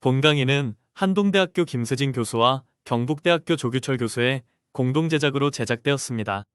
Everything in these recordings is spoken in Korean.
본 강의는 한동대학교 김세진 교수와 경북대학교 조규철 교수의 공동 제작으로 제작되었습니다.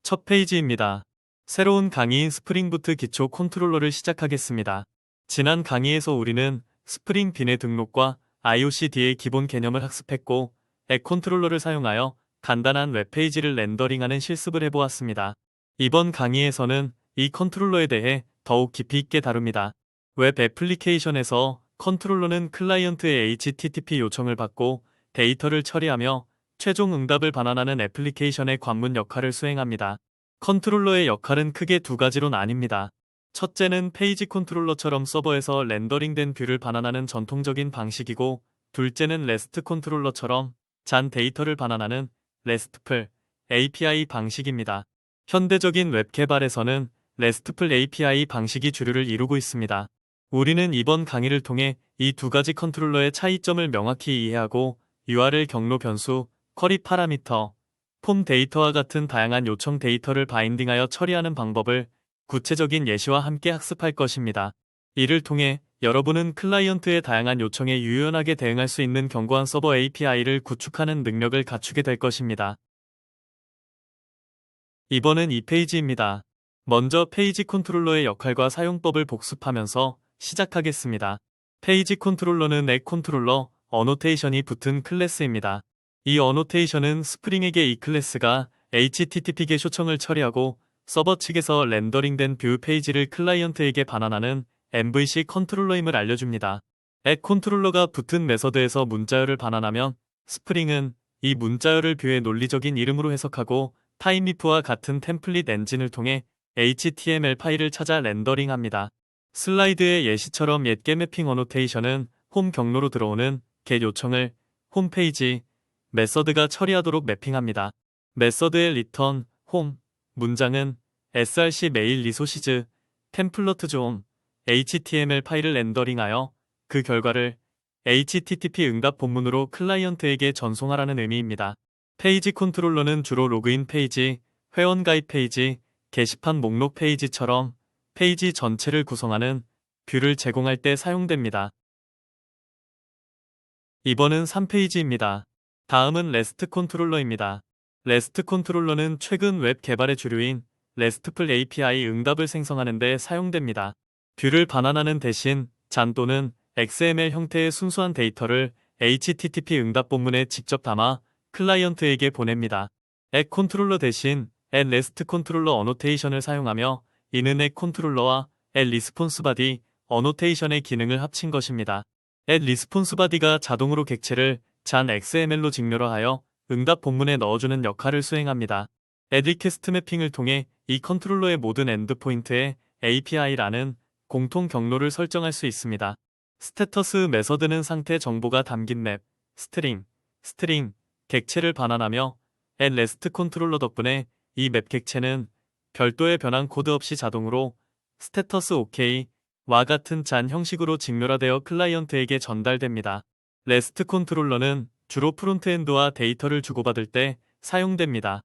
첫 페이지입니다. 새로운 강의인 스프링부트 기초 컨트롤러를 시작하겠습니다. 지난 강의에서 우리는 스프링 빈의 등록과 IOCD의 기본 개념을 학습했고, 앱 컨트롤러를 사용하여 간단한 웹페이지를 렌더링하는 실습을 해보았습니다. 이번 강의에서는 이 컨트롤러에 대해 더욱 깊이 있게 다룹니다. 웹 애플리케이션에서 컨트롤러는 클라이언트의 HTTP 요청을 받고 데이터를 처리하며 최종 응답을 반환하는 애플리케이션의 관문 역할을 수행합니다. 컨트롤러의 역할은 크게 두 가지로 나뉩니다. 첫째는 페이지 컨트롤러처럼 서버에서 렌더링된 뷰를 반환하는 전통적인 방식이고, 둘째는 레스트 컨트롤러처럼 잔 데이터를 반환하는 RESTful API 방식입니다. 현대적인 웹 개발에서는 RESTful API 방식이 주류를 이루고 있습니다. 우리는 이번 강의를 통해 이 두 가지 컨트롤러의 차이점을 명확히 이해하고 URL 경로 변수, 쿼리 파라미터, 폼 데이터와 같은 다양한 요청 데이터를 바인딩하여 처리하는 방법을 구체적인 예시와 함께 학습할 것입니다. 이를 통해 여러분은 클라이언트의 다양한 요청에 유연하게 대응할 수 있는 견고한 서버 API를 구축하는 능력을 갖추게 될 것입니다. 이번은 이 페이지입니다. 먼저 페이지 컨트롤러의 역할과 사용법을 복습하면서 시작하겠습니다. 페이지 컨트롤러는 앱 컨트롤러, 어노테이션이 붙은 클래스입니다. 이 어노테이션은 스프링에게 이 클래스가 HTTP 겟 요청을 처리하고 서버 측에서 렌더링된 뷰 페이지를 클라이언트에게 반환하는 MVC 컨트롤러임을 알려줍니다. 앱 컨트롤러가 붙은 메서드에서 문자열을 반환하면 스프링은 이 문자열을 뷰의 논리적인 이름으로 해석하고 타임리프와 같은 템플릿 엔진을 통해 HTML 파일을 찾아 렌더링합니다. 슬라이드의 예시처럼 옛 게매핑 어노테이션은 홈 경로로 들어오는 get 요청을 홈페이지 메서드가 처리하도록 매핑합니다. 메서드의 return, 홈, 문장은 src 메일 리소시즈, 템플러트 좀 HTML 파일을 렌더링하여 그 결과를 HTTP 응답 본문으로 클라이언트에게 전송하라는 의미입니다. 페이지 컨트롤러는 주로 로그인 페이지, 회원 가입 페이지, 게시판 목록 페이지처럼 페이지 전체를 구성하는 뷰를 제공할 때 사용됩니다. 이번은 3페이지입니다. 다음은 REST 컨트롤러입니다. REST 컨트롤러는 최근 웹 개발의 주류인 RESTful API 응답을 생성하는 데 사용됩니다. 뷰를 반환하는 대신 잔 또는 XML 형태의 순수한 데이터를 HTTP 응답 본문에 직접 담아 클라이언트에게 보냅니다. 앱 컨트롤러 대신 앱 REST 컨트롤러 어노테이션을 사용하며 이는 앱 컨트롤러와 앱 리스폰스 바디 어노테이션의 기능을 합친 것입니다. 앱 리스폰스 바디가 자동으로 객체를 잔 XML로 직렬화 하여 응답 본문에 넣어주는 역할을 수행합니다. 앱 리퀘스트 매핑을 통해 이 컨트롤러의 모든 엔드포인트에 API라는 공통 경로를 설정할 수 있습니다. 스테터스 메서드는 상태 정보가 담긴 맵, 스트링, 객체를 반환하며 앱 REST 컨트롤러 덕분에 이 맵 객체는 별도의 변환 코드 없이 자동으로 스테터스 OK와 같은 잔 형식으로 직렬화되어 클라이언트에게 전달됩니다. REST 컨트롤러는 주로 프론트엔드와 데이터를 주고받을 때 사용됩니다.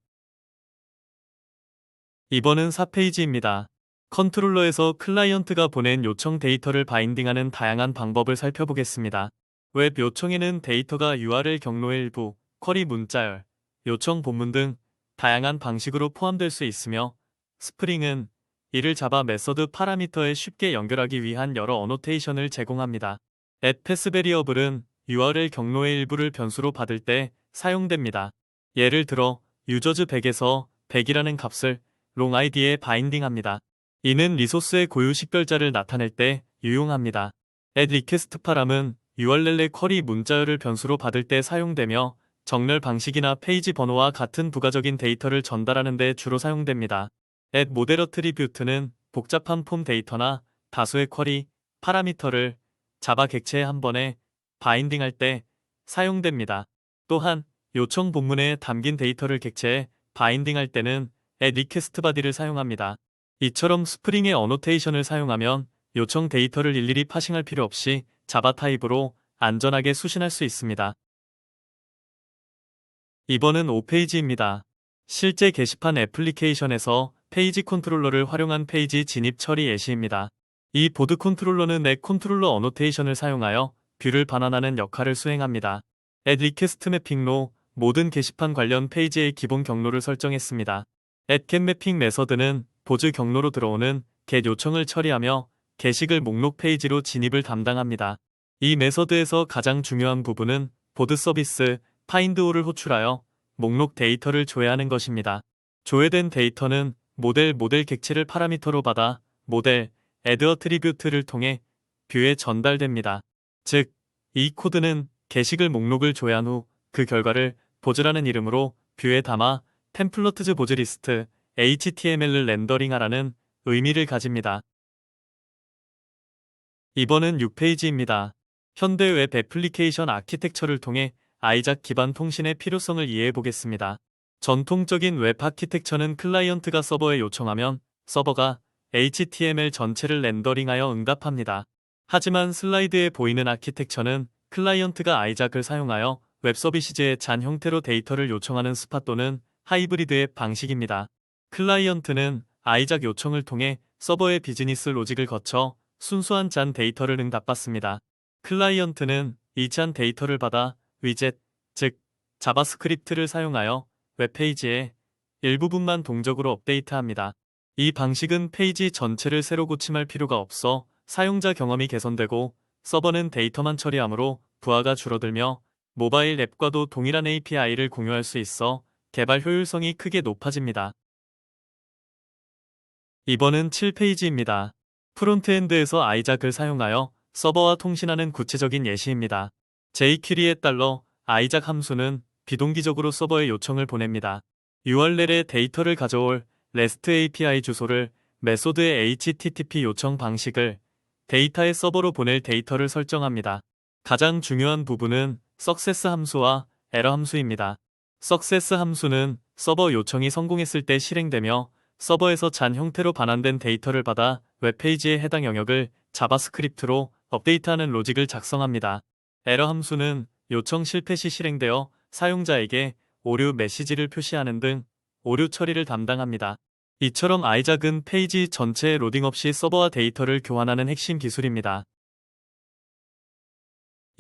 이번은 4페이지입니다. 컨트롤러에서 클라이언트가 보낸 요청 데이터를 바인딩하는 다양한 방법을 살펴보겠습니다. 웹 요청에는 데이터가 URL 경로의 일부, 쿼리 문자열, 요청 본문 등 다양한 방식으로 포함될 수 있으며, 스프링은 이를 자바 메서드 파라미터에 쉽게 연결하기 위한 여러 어노테이션을 제공합니다. 앱 패스 베리어블은 URL 경로의 일부를 변수로 받을 때 사용됩니다. 예를 들어 유저즈 100에서 100이라는 값을 롱 id에 바인딩합니다. 이는 리소스의 고유 식별자를 나타낼 때 유용합니다. 앱 리퀘스트 파람은 URL의 쿼리 문자열을 변수로 받을 때 사용되며 정렬 방식이나 페이지 번호와 같은 부가적인 데이터를 전달하는 데 주로 사용됩니다. 앱 모델 어트리뷰트는 복잡한 폼 데이터나 다수의 쿼리, 파라미터를 자바 객체에 한 번에 바인딩할 때 사용됩니다. 또한 요청 본문에 담긴 데이터를 객체에 바인딩할 때는 앱 리퀘스트 바디를 사용합니다. 이처럼 스프링의 어노테이션을 사용하면 요청 데이터를 일일이 파싱할 필요 없이 자바 타입으로 안전하게 수신할 수 있습니다. 이번은 5페이지입니다. 실제 게시판 애플리케이션에서 페이지 컨트롤러를 활용한 페이지 진입 처리 예시입니다. 이 보드 컨트롤러는 액 컨트롤러 어노테이션을 사용하여 뷰를 반환하는 역할을 수행합니다. at 리퀘스트 매핑로 모든 게시판 관련 페이지의 기본 경로를 설정했습니다. at get 매핑 메서드는 보즈 경로로 들어오는 get 요청을 처리하며 게시글 목록 페이지로 진입을 담당합니다. 이 메서드에서 가장 중요한 부분은 보드 서비스 find all을 호출하여 목록 데이터를 조회하는 것입니다. 조회된 데이터는 모델 객체를 파라미터로 받아 모델 add attribute를 통해 뷰에 전달됩니다. 즉, 이 코드는 게시글 목록을 조회한 후 그 결과를 보즈라는 이름으로 뷰에 담아 템플러트즈 보즈 리스트 HTML을 렌더링하라는 의미를 가집니다. 이번은 6페이지입니다. 현대 웹 애플리케이션 아키텍처를 통해 아이작 기반 통신의 필요성을 이해해 보겠습니다. 전통적인 웹 아키텍처는 클라이언트가 서버에 요청하면 서버가 HTML 전체를 렌더링하여 응답합니다. 하지만 슬라이드에 보이는 아키텍처는 클라이언트가 아이작을 사용하여 웹 서비스의 잔 형태로 데이터를 요청하는 스팟 또는 하이브리드 앱 방식입니다. 클라이언트는 아이작 요청을 통해 서버의 비즈니스 로직을 거쳐 순수한 잔 데이터를 응답받습니다. 클라이언트는 이 잔 데이터를 받아 위젯, 즉 자바스크립트를 사용하여 웹페이지의 일부분만 동적으로 업데이트합니다. 이 방식은 페이지 전체를 새로 고침할 필요가 없어 사용자 경험이 개선되고 서버는 데이터만 처리하므로 부하가 줄어들며 모바일 앱과도 동일한 API를 공유할 수 있어 개발 효율성이 크게 높아집니다. 이번은 7페이지입니다. 프론트엔드에서 아이작을 사용하여 서버와 통신하는 구체적인 예시입니다. jQuery에 달러 아이작 함수는 비동기적으로 서버에 요청을 보냅니다. URL에 데이터를 가져올 REST API 주소를 메소드의 HTTP 요청 방식을 데이터의 서버로 보낼 데이터를 설정합니다. 가장 중요한 부분은 success 함수와 error 함수입니다. success 함수는 서버 요청이 성공했을 때 실행되며 서버에서 잔 형태로 반환된 데이터를 받아 웹페이지의 해당 영역을 자바스크립트로 업데이트하는 로직을 작성합니다. 에러 함수는 요청 실패 시 실행되어 사용자에게 오류 메시지를 표시하는 등 오류 처리를 담당합니다. 이처럼 아이작은 페이지 전체에 로딩 없이 서버와 데이터를 교환하는 핵심 기술입니다.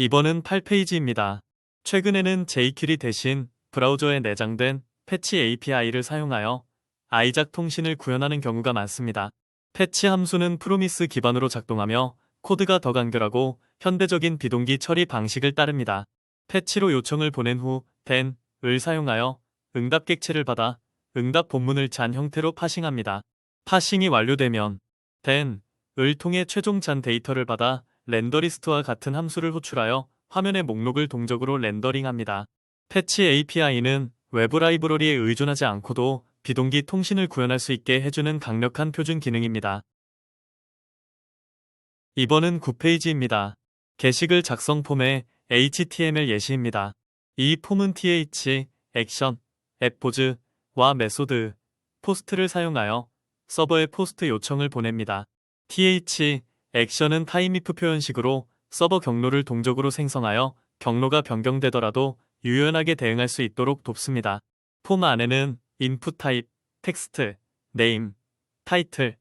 이번은 8페이지입니다. 최근에는 jQuery 대신 브라우저에 내장된 패치 API를 사용하여 아이작 통신을 구현하는 경우가 많습니다. 패치 함수는 프로미스 기반으로 작동하며 코드가 더 간결하고 현대적인 비동기 처리 방식을 따릅니다. 패치로 요청을 보낸 후 then을 사용하여 응답 객체를 받아 응답 본문을 잔 형태로 파싱합니다. 파싱이 완료되면 then을 통해 최종 잔 데이터를 받아 렌더리스트와 같은 함수를 호출하여 화면의 목록을 동적으로 렌더링합니다. 패치 API는 외부 라이브러리에 의존하지 않고도 비동기 통신을 구현할 수 있게 해주는 강력한 표준 기능입니다. 이번은 9페이지입니다. 게시글 작성 폼의 HTML 예시입니다. 이 폼은 th, 액션, 앱포즈와 메소드, 포스트를 사용하여 서버에 포스트 요청을 보냅니다. th, 액션은 타임이프 표현식으로 서버 경로를 동적으로 생성하여 경로가 변경되더라도 유연하게 대응할 수 있도록 돕습니다. 폼 안에는 인풋 타입, 텍스트, 네임, 타이틀,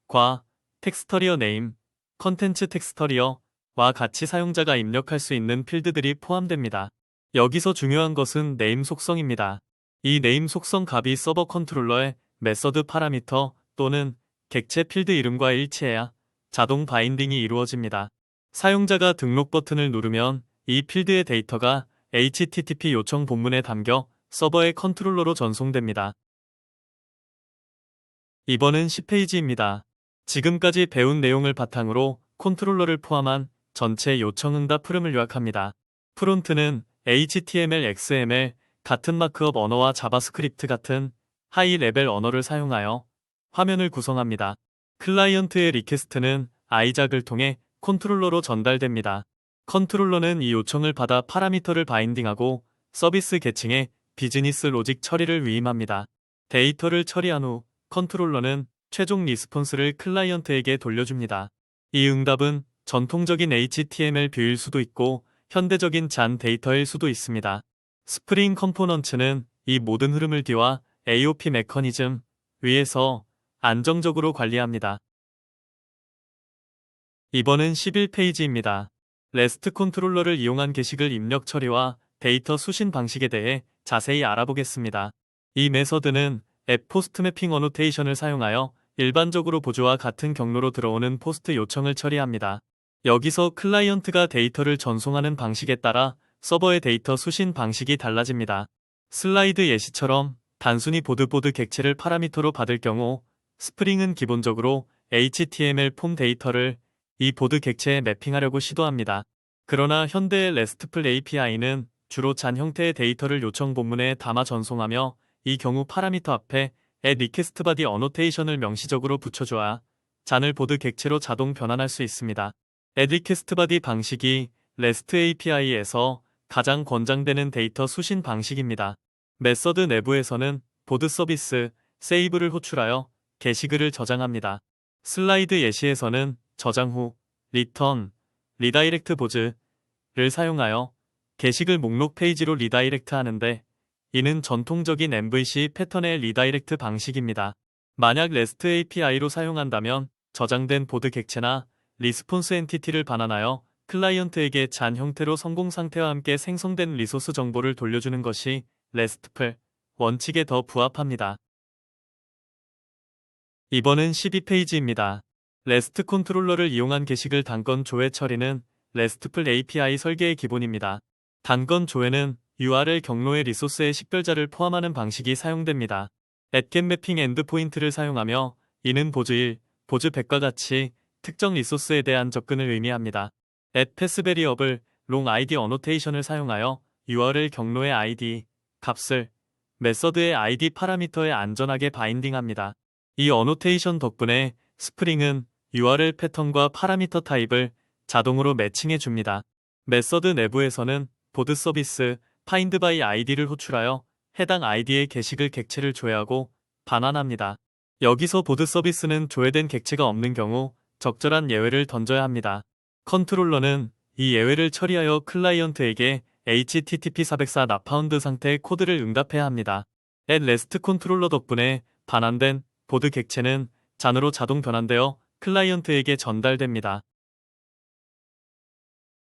과 텍스터리어 네임, 컨텐츠 텍스터리어와 같이 사용자가 입력할 수 있는 필드들이 포함됩니다. 여기서 중요한 것은 네임 속성입니다. 이 네임 속성 값이 서버 컨트롤러의 메서드 파라미터 또는 객체 필드 이름과 일치해야 자동 바인딩이 이루어집니다. 사용자가 등록 버튼을 누르면 이 필드의 데이터가 HTTP 요청 본문에 담겨 서버의 컨트롤러로 전송됩니다. 이번은 10페이지입니다. 지금까지 배운 내용을 바탕으로 컨트롤러를 포함한 전체 요청 응답 흐름을 요약합니다. 프론트는 HTML, XML, 같은 마크업 언어와 자바스크립트 같은 하이 레벨 언어를 사용하여 화면을 구성합니다. 클라이언트의 리퀘스트는 아이작을 통해 컨트롤러로 전달됩니다. 컨트롤러는 이 요청을 받아 파라미터를 바인딩하고 서비스 계층에 비즈니스 로직 처리를 위임합니다. 데이터를 처리한 후 컨트롤러는 최종 리스폰스를 클라이언트에게 돌려줍니다. 이 응답은 전통적인 HTML 뷰일 수도 있고 현대적인 잔 데이터일 수도 있습니다. 스프링 컴포넌츠는 이 모든 흐름을 뒤와 AOP 메커니즘 위에서 안정적으로 관리합니다. 이번은 11페이지입니다. REST 컨트롤러를 이용한 게시글 입력 처리와 데이터 수신 방식에 대해 자세히 알아보겠습니다. 이 메서드는 앱 포스트 매핑 어노테이션을 사용하여 일반적으로 보조와 같은 경로로 들어오는 포스트 요청을 처리합니다. 여기서 클라이언트가 데이터를 전송하는 방식에 따라 서버의 데이터 수신 방식이 달라집니다. 슬라이드 예시처럼 단순히 보드 객체를 파라미터로 받을 경우 스프링은 기본적으로 HTML 폼 데이터를 이 보드 객체에 매핑하려고 시도합니다. 그러나 현대의 RESTful API는 주로 잔 형태의 데이터를 요청 본문에 담아 전송하며 이 경우 파라미터 앞에 add request body annotation을 명시적으로 붙여줘야 잔을 보드 객체로 자동 변환할 수 있습니다. add request body 방식이 REST API에서 가장 권장되는 데이터 수신 방식입니다. 메서드 내부에서는 보드 서비스, save를 호출하여 게시글을 저장합니다. 슬라이드 예시에서는 저장 후 return, redirect 보즈를 사용하여 게시글 목록 페이지로 리다이렉트 하는데 이는 전통적인 MVC 패턴의 리다이렉트 방식입니다. 만약 REST API로 사용한다면 저장된 보드 객체나 리스폰스 엔티티를 반환하여 클라이언트에게 잔 형태로 성공 상태와 함께 생성된 리소스 정보를 돌려주는 것이 RESTful 원칙에 더 부합합니다. 이번은 12페이지입니다. REST 컨트롤러를 이용한 게시글 단건 조회 처리는 RESTful API 설계의 기본입니다. 단건 조회는 URL 경로의 리소스의 식별자를 포함하는 방식이 사용됩니다. at 매핑 엔드포인트를 사용하며 이는 보즈 1, 보즈 100과 같이 특정 리소스에 대한 접근을 의미합니다. at pass variable, long id annotation을 사용하여 URL 경로의 id, 값을 메서드의 id 파라미터에 안전하게 바인딩합니다. 이 어노테이션 덕분에 스프링은 URL 패턴과 파라미터 타입을 자동으로 매칭해 줍니다. 메서드 내부에서는 보드 서비스 find by id를 호출하여 해당 id의 게시글 객체를 조회하고 반환합니다. 여기서 보드 서비스는 조회된 객체가 없는 경우 적절한 예외를 던져야 합니다. 컨트롤러는 이 예외를 처리하여 클라이언트에게 HTTP 404 not found 상태의 코드를 응답해야 합니다. at REST 컨트롤러 덕분에 반환된 보드 객체는 잔으로 자동 변환되어 클라이언트에게 전달됩니다.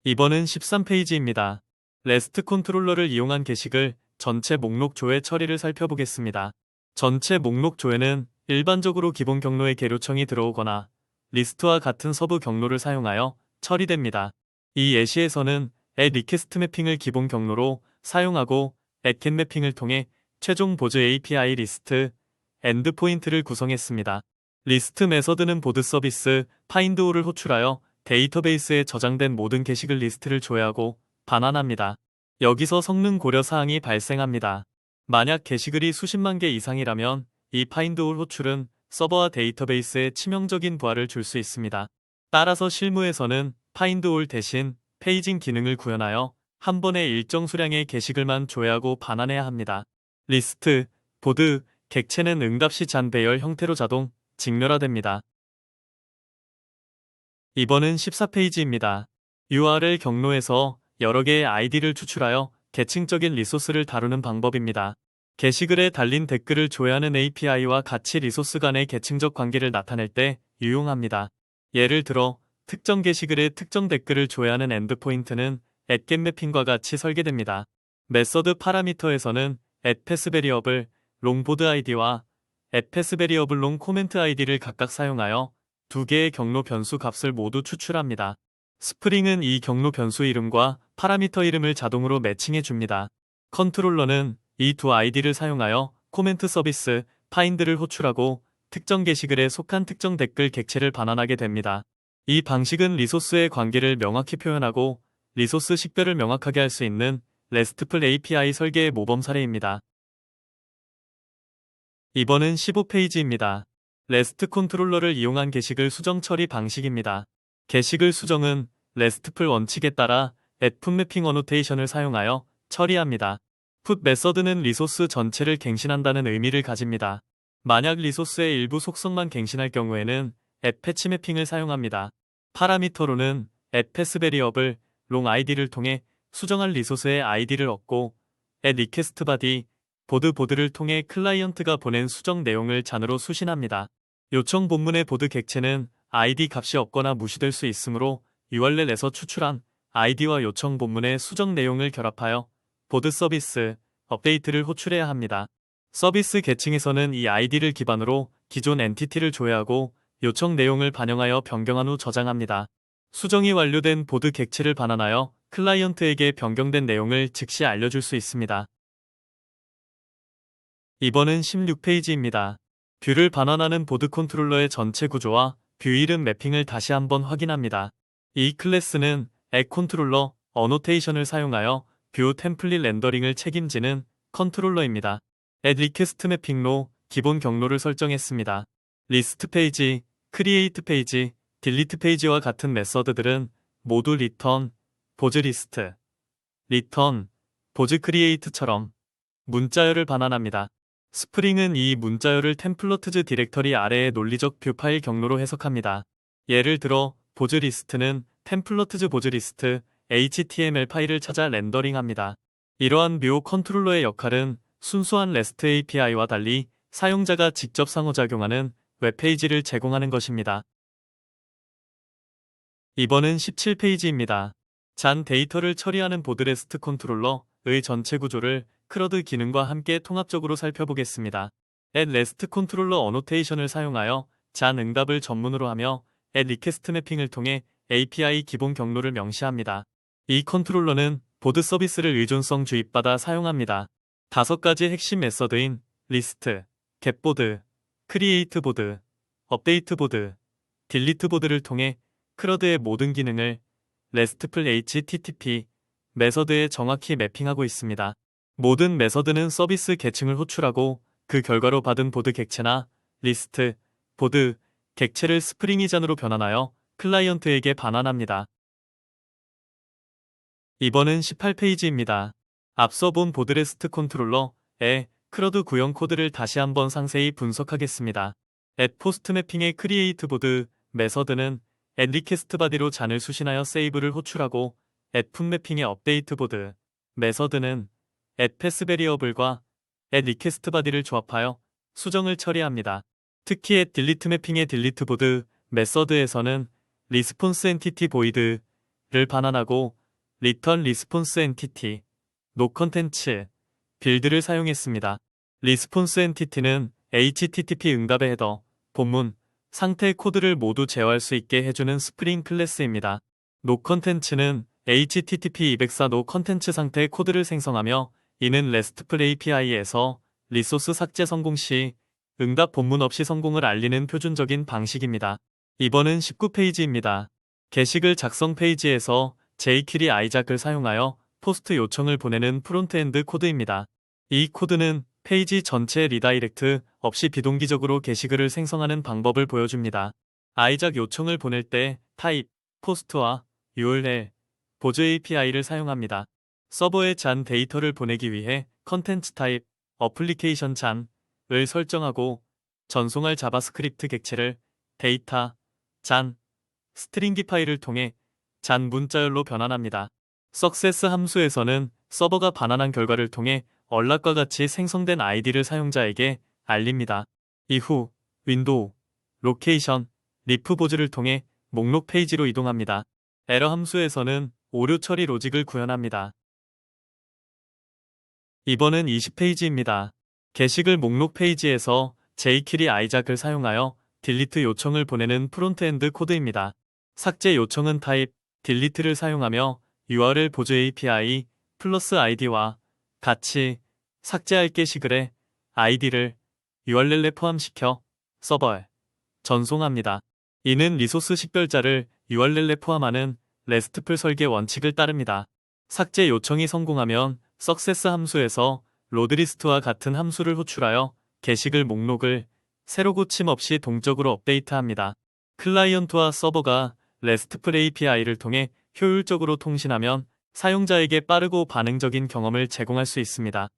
이번은 13페이지입니다. REST 컨트롤러를 이용한 게시글 전체 목록 조회 처리를 살펴보겠습니다. 전체 목록 조회는 일반적으로 기본 경로에 계류청이 들어오거나 리스트와 같은 서브 경로를 사용하여 처리됩니다. 이 예시에서는 add request 매핑을 기본 경로로 사용하고 add get 매핑을 통해 최종 보즈 API 리스트 엔드포인트를 구성했습니다. 리스트 메서드는 보드 서비스 find all을 호출하여 데이터베이스에 저장된 모든 게시글 리스트를 조회하고 반환합니다. 여기서 성능 고려 사항이 발생합니다. 만약 게시글이 수십만 개 이상이라면 이 find all 호출은 서버와 데이터베이스에 치명적인 부하를 줄 수 있습니다. 따라서 실무에서는 find all 대신 페이징 기능을 구현하여 한 번에 일정 수량의 게시글만 조회하고 반환해야 합니다. 리스트, 보드, 객체는 응답 시 잔 배열 형태로 자동 직렬화됩니다. 이번은 14페이지입니다. URL 경로에서 여러 개의 아이디를 추출하여 계층적인 리소스를 다루는 방법입니다. 게시글에 달린 댓글을 조회하는 API와 가치 리소스 간의 계층적 관계를 나타낼 때 유용합니다. 예를 들어 특정 게시글의 특정 댓글을 조회하는 엔드포인트는 at get 매핑과 같이 설계됩니다. 메서드 파라미터에서는 at pass variable, long board id와 at pass variable long comment id를 각각 사용하여 두 개의 경로 변수 값을 모두 추출합니다. 스프링은 이 경로 변수 이름과 파라미터 이름을 자동으로 매칭해 줍니다. 컨트롤러는 이 두 아이디를 사용하여 코멘트 서비스 find를 호출하고 특정 게시글에 속한 특정 댓글 객체를 반환하게 됩니다. 이 방식은 리소스의 관계를 명확히 표현하고 리소스 식별을 명확하게 할 수 있는 RESTful API 설계의 모범 사례입니다. 이번은 15페이지입니다. REST 컨트롤러를 이용한 게시글 수정 처리 방식입니다. 게시글 수정은 RESTful 원칙에 따라 at put 매핑 어노테이션을 사용하여 처리합니다. put 메서드는 리소스 전체를 갱신한다는 의미를 가집니다. 만약 리소스의 일부 속성만 갱신할 경우에는 at patch 매핑을 사용합니다. 파라미터로는 at pass variable, long id를 통해 수정할 리소스의 id를 얻고 at request body, 보드를 통해 클라이언트가 보낸 수정 내용을 잔으로 수신합니다. 요청 본문의 보드 객체는 아이디 값이 없거나 무시될 수 있으므로 URL에서 추출한 아이디와 요청 본문의 수정 내용을 결합하여 보드 서비스 업데이트를 호출해야 합니다. 서비스 계층에서는 이 아이디를 기반으로 기존 엔티티를 조회하고 요청 내용을 반영하여 변경한 후 저장합니다. 수정이 완료된 보드 객체를 반환하여 클라이언트에게 변경된 내용을 즉시 알려줄 수 있습니다. 이번은 16페이지입니다. 뷰를 반환하는 보드 컨트롤러의 전체 구조와 뷰 이름 매핑을 다시 한번 확인합니다. 이 클래스는 액 컨트롤러 어노테이션을 사용하여 뷰 템플릿 렌더링을 책임지는 컨트롤러입니다. add 리퀘스트 매핑로 기본 경로를 설정했습니다. 리스트 페이지, 크리에이트 페이지, 딜리트 페이지와 같은 메서드들은 모두 리턴, 보즈 리스트, 리턴, 보즈 크리에이트처럼 문자열을 반환합니다. 스프링은 이 문자열을 템플러트즈 디렉터리 아래의 논리적 뷰 파일 경로로 해석합니다. 예를 들어 보즈 리스트는 템플러트즈 보즈 리스트 HTML 파일을 찾아 렌더링합니다. 이러한 뷰 컨트롤러의 역할은 순수한 REST API와 달리 사용자가 직접 상호작용하는 웹페이지를 제공하는 것입니다. 이번은 17페이지입니다. 잔 데이터를 처리하는 보드 REST 컨트롤러의 전체 구조를 크러드 기능과 함께 통합적으로 살펴보겠습니다. add REST 컨트롤러 어노테이션을 사용하여 잔 응답을 전문으로 하며 add 리퀘스트 매핑을 통해 API 기본 경로를 명시합니다. 이 컨트롤러는 보드 서비스를 의존성 주입받아 사용합니다. 5가지 핵심 메서드인 리스트, getBoard, createBoard, updateBoard, deleteBoard를 통해 크러드의 모든 기능을 RESTful HTTP 메서드에 정확히 매핑하고 있습니다. 모든 메서드는 서비스 계층을 호출하고 그 결과로 받은 보드 객체나 리스트, 보드, 객체를 스프링 이전으로 변환하여 클라이언트에게 반환합니다. 이번은 18페이지입니다. 앞서 본 보드 REST 컨트롤러의 크러드 구형 코드를 다시 한번 상세히 분석하겠습니다. add 포스트 매핑의 create board 메서드는 add 리퀘스트 바디로 잔을 수신하여 세이브를 호출하고 add 풋 매핑의 update board 메서드는 add 패스 베리어블과 add 리퀘스트 바디를 조합하여 수정을 처리합니다. 특히 add 딜리트 매핑의 딜리트 보드 메서드에서는 리스폰스 엔티티 보이드를 반환하고 리턴 리스폰스 엔티티 노 컨텐츠 빌드를 사용했습니다. 리스폰스 엔티티는 HTTP 응답의 헤더, 본문, 상태 코드를 모두 제어할 수 있게 해주는 스프링 클래스입니다. 노 컨텐츠는 HTTP 204 노 컨텐츠 상태 코드를 생성하며 이는 RESTful API에서 리소스 삭제 성공 시 응답 본문 없이 성공을 알리는 표준적인 방식입니다. 이번은 19페이지입니다. 게시글 작성 페이지에서 jQuery 아이작을 사용하여 포스트 요청을 보내는 프론트엔드 코드입니다. 이 코드는 페이지 전체 리다이렉트 없이 비동기적으로 게시글을 생성하는 방법을 보여줍니다. 아이작 요청을 보낼 때 타입, 포스트와 URL, 보즈 API를 사용합니다. 서버에 잔 데이터를 보내기 위해 컨텐츠 타입, 어플리케이션 잔을 설정하고 전송할 자바스크립트 객체를 데이터, 잔, 스트링기 파일을 통해 잔 문자열로 변환합니다. success 함수에서는 서버가 반환한 결과를 통해 언락과 같이 생성된 아이디를 사용자에게 알립니다. 이후 윈도우, 로케이션, 리프 보즈를 통해 목록 페이지로 이동합니다. 에러 함수에서는 오류 처리 로직을 구현합니다. 이번은 20페이지입니다. 게시글 목록 페이지에서 jQuery 아이작을 사용하여 딜리트 요청을 보내는 프론트엔드 코드입니다. 삭제 요청은 타입, 딜리트를 사용하며 URL 보즈 API 플러스 ID와 같이 삭제할 게시글에 ID를 URL에 포함시켜 서버에 전송합니다. 이는 리소스 식별자를 URL에 포함하는 RESTful 설계 원칙을 따릅니다. 삭제 요청이 성공하면 success 함수에서 로드리스트와 같은 함수를 호출하여 게시글 목록을 새로 고침 없이 동적으로 업데이트합니다. 클라이언트와 서버가 RESTful API를 통해 효율적으로 통신하면 사용자에게 빠르고 반응적인 경험을 제공할 수 있습니다.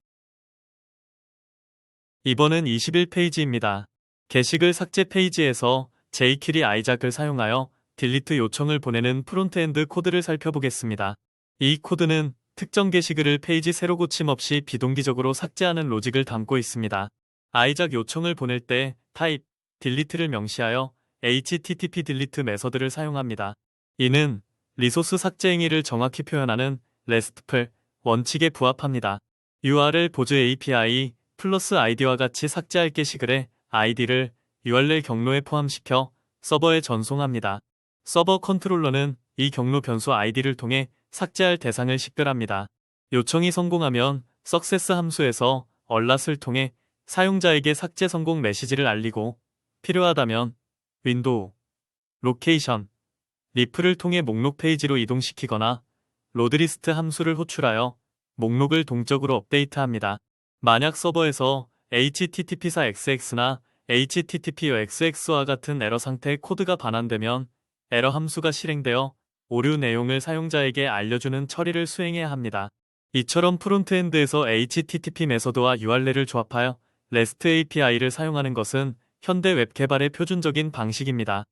이번은 21페이지입니다. 게시글 삭제 페이지에서 jQuery 아이작을 사용하여 딜리트 요청을 보내는 프론트엔드 코드를 살펴보겠습니다. 이 코드는 특정 게시글을 페이지 새로 고침 없이 비동기적으로 삭제하는 로직을 담고 있습니다. 아이작 요청을 보낼 때 타입, 딜리트를 명시하여 HTTP 딜리트 메서드를 사용합니다. 이는 리소스 삭제 행위를 정확히 표현하는 RESTful 원칙에 부합합니다. URL 보즈 API 플러스 아이디와 같이 삭제할 게시글에 아이디를 URL 경로에 포함시켜 서버에 전송합니다. 서버 컨트롤러는 이 경로 변수 아이디를 통해 삭제할 대상을 식별합니다. 요청이 성공하면 success 함수에서 allert을 통해 사용자에게 삭제 성공 메시지를 알리고 필요하다면 윈도우, 로케이션, 리플을 통해 목록 페이지로 이동시키거나 로드리스트 함수를 호출하여 목록을 동적으로 업데이트합니다. 만약 서버에서 HTTP사 XX나 HTTP XX와 같은 에러 상태의 코드가 반환되면 에러 함수가 실행되어 오류 내용을 사용자에게 알려주는 처리를 수행해야 합니다. 이처럼 프론트엔드에서 HTTP 메서드와 URL을 조합하여 REST API를 사용하는 것은 현대 웹 개발의 표준적인 방식입니다.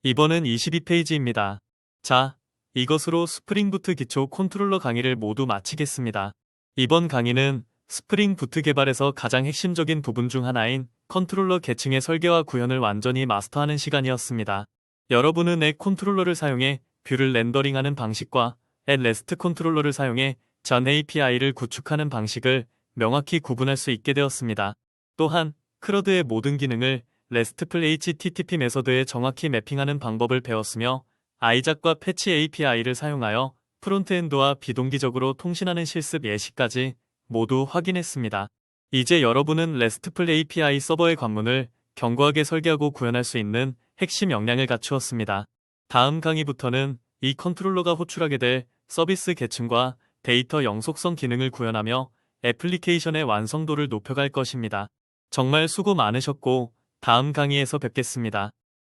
이번은 22페이지입니다. 자, 이것으로 스프링 부트 기초 컨트롤러 강의를 모두 마치겠습니다. 이번 강의는 스프링 부트 개발에서 가장 핵심적인 부분 중 하나인 컨트롤러 계층의 설계와 구현을 완전히 마스터하는 시간이었습니다. 여러분은 액 컨트롤러를 사용해 뷰를 렌더링하는 방식과 액 REST 컨트롤러를 사용해 전 API를 구축하는 방식을 명확히 구분할 수 있게 되었습니다. 또한 크러드의 모든 기능을 RESTful HTTP 메서드에 정확히 매핑하는 방법을 배웠으며 아이작과 패치 API를 사용하여 프론트엔드와 비동기적으로 통신하는 실습 예시까지 모두 확인했습니다. 이제 여러분은 RESTful API 서버의 관문을 견고하게 설계하고 구현할 수 있는 핵심 역량을 갖추었습니다. 다음 강의부터는 이 컨트롤러가 호출하게 될 서비스 계층과 데이터 영속성 기능을 구현하며 애플리케이션의 완성도를 높여갈 것입니다. 정말 수고 많으셨고 다음 강의에서 뵙겠습니다.